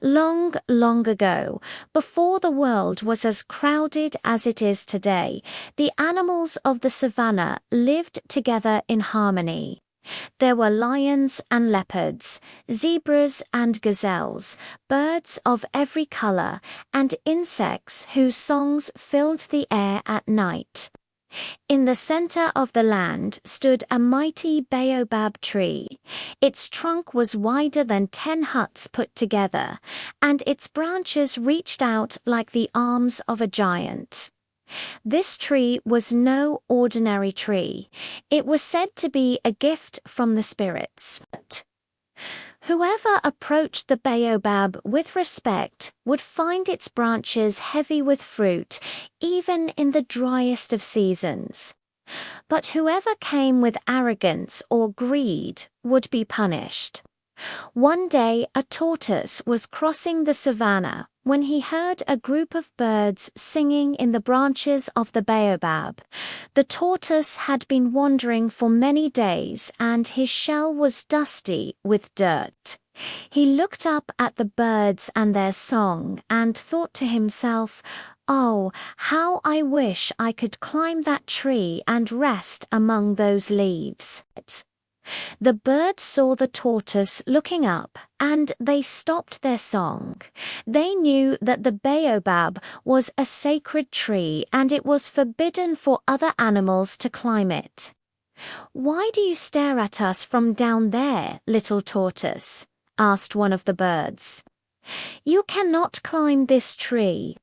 Long, long ago, before the world was as crowded as it is today, the animals of the savannah lived together in harmony. There were lions and leopards, zebras and gazelles, birds of every color, and insects whose songs filled the air at night. In the center of the land stood a mighty baobab tree. Its trunk was wider than 10 huts put together, and its branches reached out like the arms of a giant. This tree was no ordinary tree. It was said to be a gift from the spirits. Whoever approached the baobab with respect would find its branches heavy with fruit, even in the driest of seasons. But whoever came with arrogance or greed would be punished. One day a tortoise was crossing the savannah when he heard a group of birds singing in the branches of the baobab. The tortoise had been wandering for many days and his shell was dusty with dirt. He looked up at the birds and their song and thought to himself, "Oh, how I wish I could climb that tree and rest among those leaves." The birds saw the tortoise looking up, and they stopped their song. They knew that the baobab was a sacred tree and it was forbidden for other animals to climb it. "Why do you stare at us from down there, little tortoise?" asked one of the birds. "You cannot climb this tree.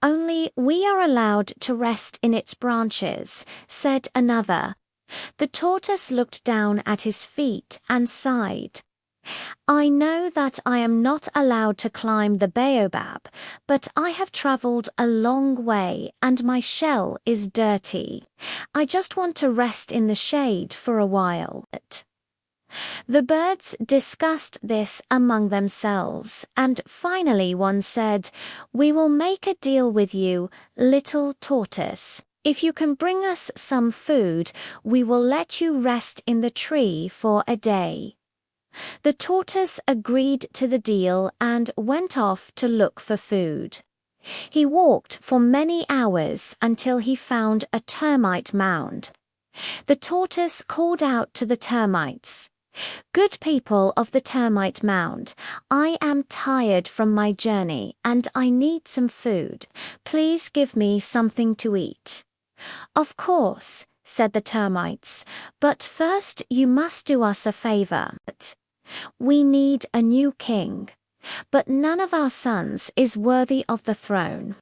Only we are allowed to rest in its branches," said another. The tortoise looked down at his feet and sighed. "I know that I am not allowed to climb the baobab, but I have traveled a long way and my shell is dirty. I just want to rest in the shade for a while." The birds discussed this among themselves, and finally one said, "We will make a deal with you, little tortoise. If you can bring us some food, we will let you rest in the tree for a day." The tortoise agreed to the deal and went off to look for food. He walked for many hours until he found a termite mound. The tortoise called out to the termites, "Good people of the termite mound, I am tired from my journey and I need some food. Please give me something to eat." "Of course," said the termites, "but first you must do us a favor. We need a new king, but none of our sons is worthy of the throne.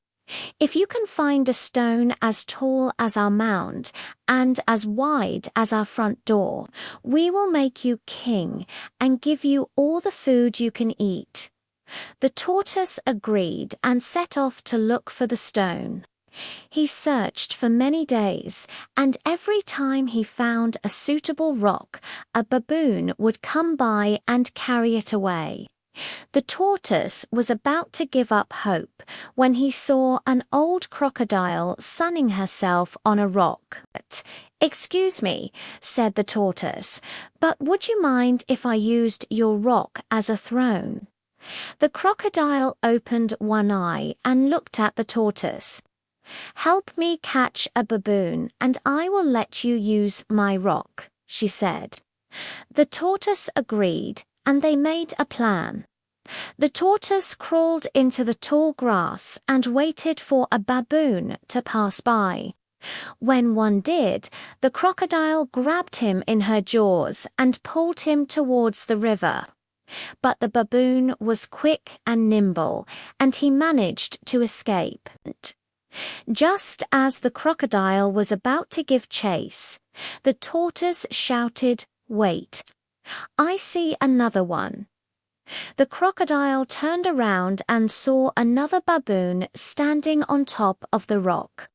If you can find a stone as tall as our mound and as wide as our front door, we will make you king and give you all the food you can eat." The tortoise agreed and set off to look for the stone. He searched for many days, and every time he found a suitable rock, a baboon would come by and carry it away. The tortoise was about to give up hope when he saw an old crocodile sunning herself on a rock. "Excuse me," said the tortoise, "but would you mind if I used your rock as a throne?" The crocodile opened one eye and looked at the tortoise. "Help me catch a baboon and I will let you use my rock," she said. The tortoise agreed and they made a plan. The tortoise crawled into the tall grass and waited for a baboon to pass by. When one did, the crocodile grabbed him in her jaws and pulled him towards the river. But the baboon was quick and nimble, and he managed to escape. Just as the crocodile was about to give chase, the tortoise shouted, "Wait! I see another one." The crocodile turned around and saw another baboon standing on top of the rock.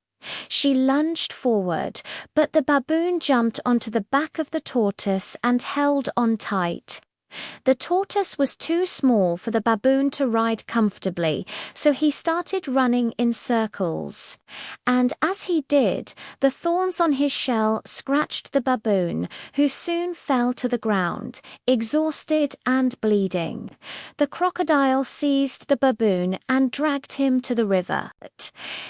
She lunged forward, but the baboon jumped onto the back of the tortoise and held on tight. The tortoise was too small for the baboon to ride comfortably, so he started running in circles. And as he did, the thorns on his shell scratched the baboon, who soon fell to the ground, exhausted and bleeding. The crocodile seized the baboon and dragged him to the river.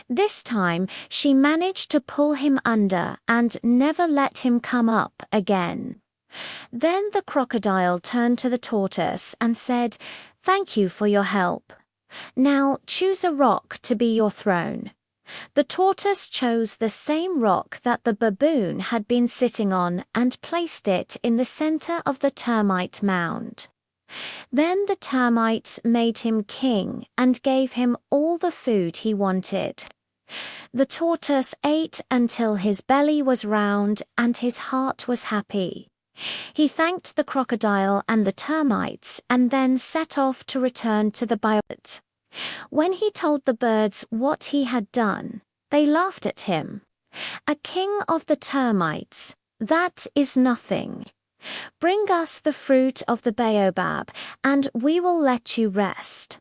This time, she managed to pull him under and never let him come up again. Then the crocodile turned to the tortoise and said, "Thank you for your help. Now choose a rock to be your throne." The tortoise chose the same rock that the baboon had been sitting on and placed it in the center of the termite mound. Then the termites made him king and gave him all the food he wanted. The tortoise ate until his belly was round and his heart was happy. He thanked the crocodile and the termites and then set off to return to the Baobab. When he told the birds what he had done, they laughed at him. "A king of the termites, that is nothing. Bring us the fruit of the Baobab, and we will let you rest."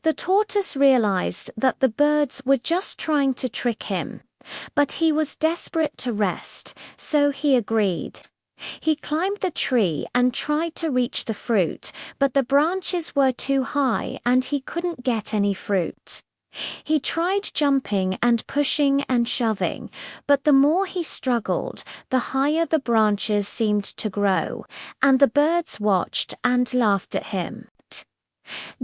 The tortoise realized that the birds were just trying to trick him, but he was desperate to rest, so he agreed. He climbed the tree and tried to reach the fruit, but the branches were too high and he couldn't get any fruit. He tried jumping and pushing and shoving, but the more he struggled, the higher the branches seemed to grow, and the birds watched and laughed at him.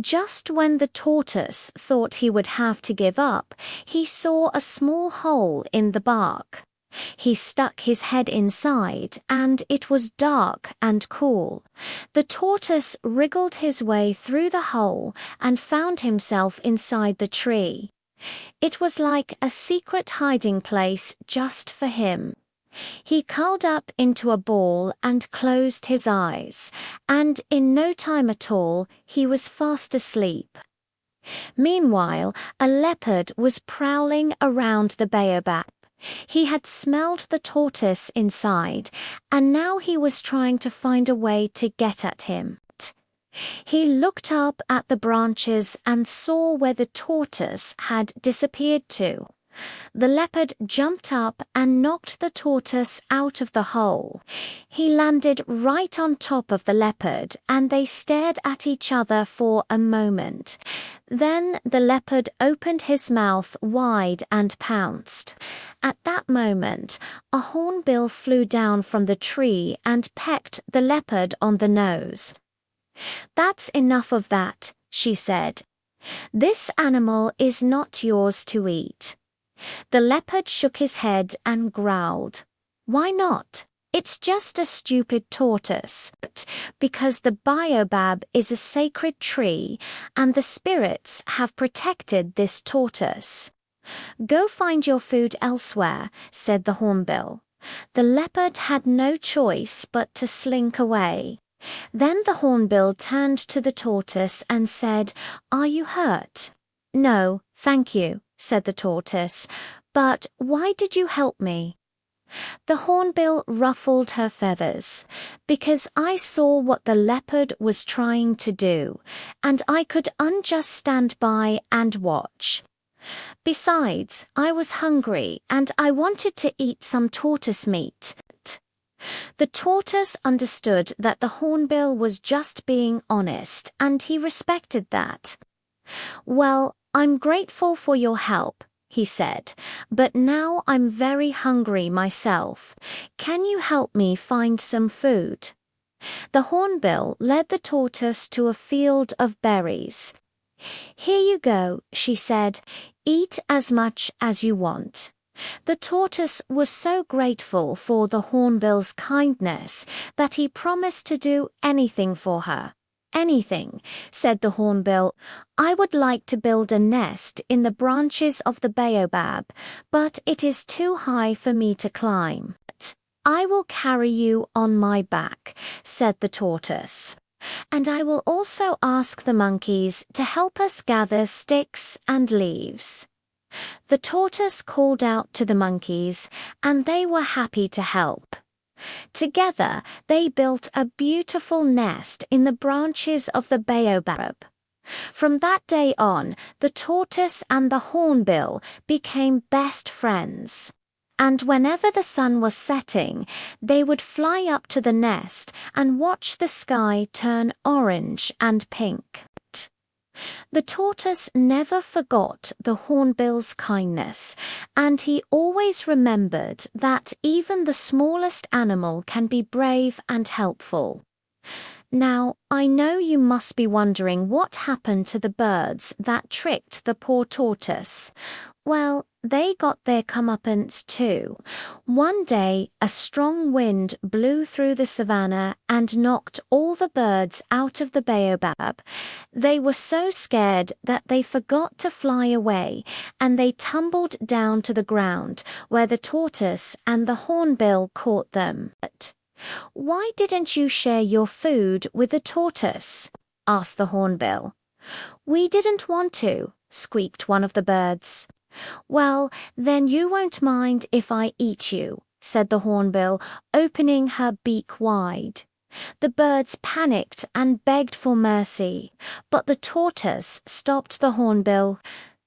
Just when the tortoise thought he would have to give up, he saw a small hole in the bark. He stuck his head inside, and it was dark and cool. The tortoise wriggled his way through the hole and found himself inside the tree. It was like a secret hiding place just for him. He curled up into a ball and closed his eyes, and in no time at all, he was fast asleep. Meanwhile, a leopard was prowling around the baobab. He had smelled the tortoise inside, and now he was trying to find a way to get at him. He looked up at the branches and saw where the tortoise had disappeared to. The leopard jumped up and knocked the tortoise out of the hole. He landed right on top of the leopard, and they stared at each other for a moment. Then the leopard opened his mouth wide and pounced. At that moment, a hornbill flew down from the tree and pecked the leopard on the nose. "That's enough of that," she said. "This animal is not yours to eat." The leopard shook his head and growled. "Why not? It's just a stupid tortoise." "Because the baobab is a sacred tree, and the spirits have protected this tortoise." "Go find your food elsewhere," said the hornbill. The leopard had no choice but to slink away. Then the hornbill turned to the tortoise and said, "Are you hurt?" "No, thank you," said the tortoise. "But why did you help me?" The hornbill ruffled her feathers. "Because I saw what the leopard was trying to do, and I could unjust stand by and watch. Besides, I was hungry and I wanted to eat some tortoise meat." The tortoise understood that the hornbill was just being honest, and he respected that. "Well, I'm grateful for your help," he said, "but now I'm very hungry myself. Can you help me find some food?" The hornbill led the tortoise to a field of berries. "Here you go," she said. "Eat as much as you want." The tortoise was so grateful for the hornbill's kindness that he promised to do anything for her. "Anything," said the hornbill. "I would like to build a nest in the branches of the baobab, but it is too high for me to climb." "I will carry you on my back," said the tortoise. "And I will also ask the monkeys to help us gather sticks and leaves." The tortoise called out to the monkeys, and they were happy to help. Together, they built a beautiful nest in the branches of the Baobab. From that day on, the tortoise and the hornbill became best friends. And whenever the sun was setting, they would fly up to the nest and watch the sky turn orange and pink. The tortoise never forgot the hornbill's kindness, and he always remembered that even the smallest animal can be brave and helpful. Now, I know you must be wondering what happened to the birds that tricked the poor tortoise. Well, they got their comeuppance too. One day, a strong wind blew through the savannah and knocked all the birds out of the baobab. They were so scared that they forgot to fly away, and they tumbled down to the ground, where the tortoise and the hornbill caught them. "Why didn't you share your food with the tortoise?" asked the hornbill. "We didn't want to," squeaked one of the birds. "Well, then you won't mind if I eat you," said the hornbill, opening her beak wide. The birds panicked and begged for mercy, but the tortoise stopped the hornbill.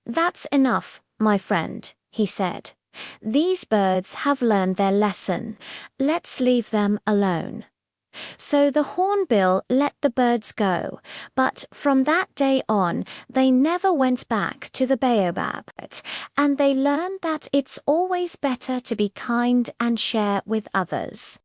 "That's enough, my friend," he said. "These birds have learned their lesson. Let's leave them alone." So the hornbill let the birds go, but from that day on, they never went back to the baobab, and they learned that it's always better to be kind and share with others.